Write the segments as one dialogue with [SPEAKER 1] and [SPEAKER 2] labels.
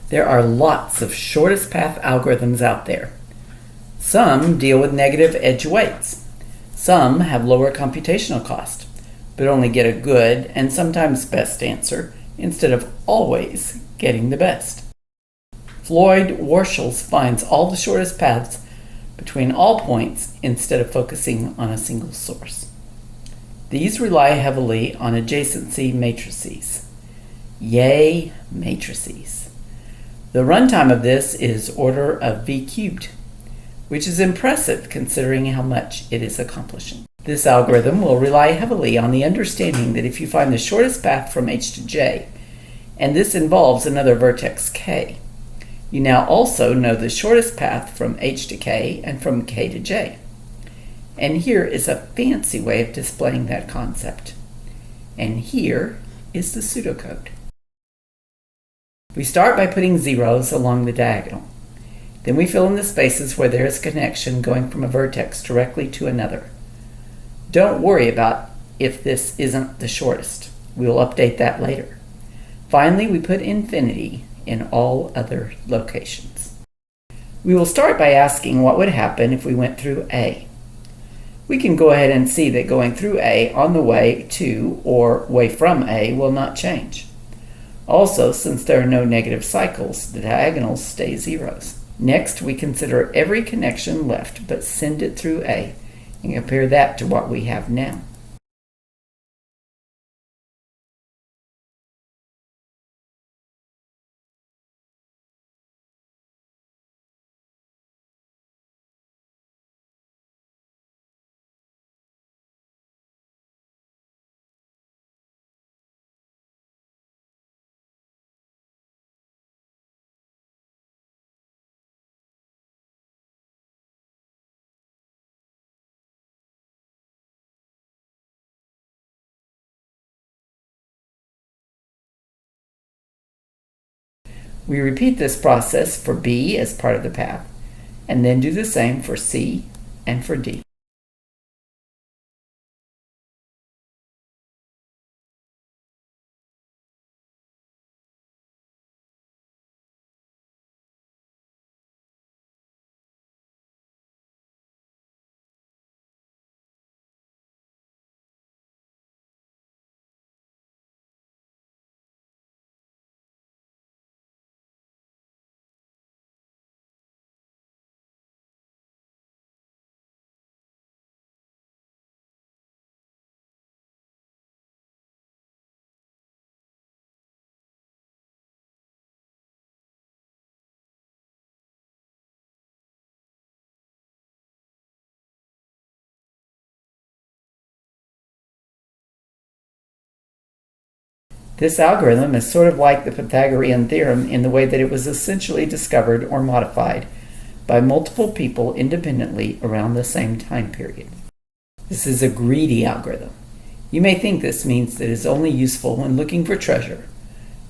[SPEAKER 1] There are lots of shortest path algorithms out there. Some deal with negative edge weights. Some have lower computational cost, but only get a good and sometimes best answer instead of always getting the best. Floyd-Warshall finds all the shortest paths between all points instead of focusing on a single source. These rely heavily on adjacency matrices. Yay, matrices. The runtime of this is order of v cubed, which is impressive considering how much it is accomplishing. This algorithm will rely heavily on the understanding that if you find the shortest path from H to J, and this involves another vertex K, you now also know the shortest path from H to K and from K to J. And here is a fancy way of displaying that concept. And here is the pseudocode. We start by putting zeros along the diagonal. Then we fill in the spaces where there is a connection going from a vertex directly to another. Don't worry about if this isn't the shortest. We'll update that later. Finally, we put infinity in all other locations. We will start by asking what would happen if we went through A. We can go ahead and see that going through A on the way to or way from A will not change. Also, since there are no negative cycles, the diagonals stay zeros. Next, we consider every connection left but send it through A and compare that to what we have now. We repeat this process for B as part of the path, and then do the same for C and for D. This algorithm is sort of like the Pythagorean theorem in the way that it was essentially discovered or modified by multiple people independently around the same time period. This is a greedy algorithm. You may think this means that it is only useful when looking for treasure,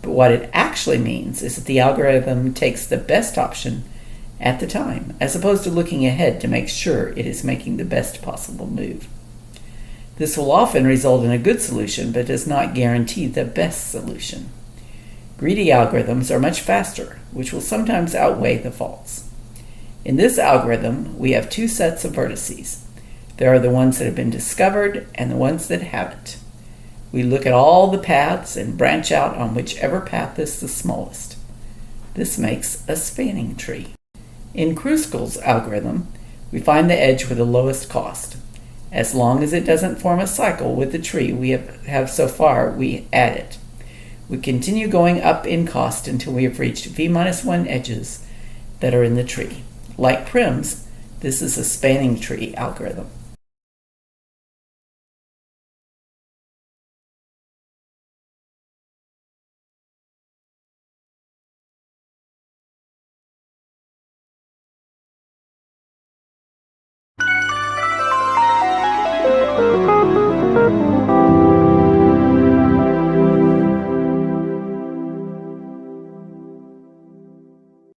[SPEAKER 1] but what it actually means is that the algorithm takes the best option at the time, as opposed to looking ahead to make sure it is making the best possible move. This will often result in a good solution, but does not guarantee the best solution. Greedy algorithms are much faster, which will sometimes outweigh the faults. In this algorithm, we have two sets of vertices. There are the ones that have been discovered and the ones that haven't. We look at all the paths and branch out on whichever path is the smallest. This makes a spanning tree. In Kruskal's algorithm, we find the edge with the lowest cost. As long as it doesn't form a cycle with the tree we have so far, we add it. We continue going up in cost until we have reached v-1 edges that are in the tree. Like Prim's, this is a spanning tree algorithm.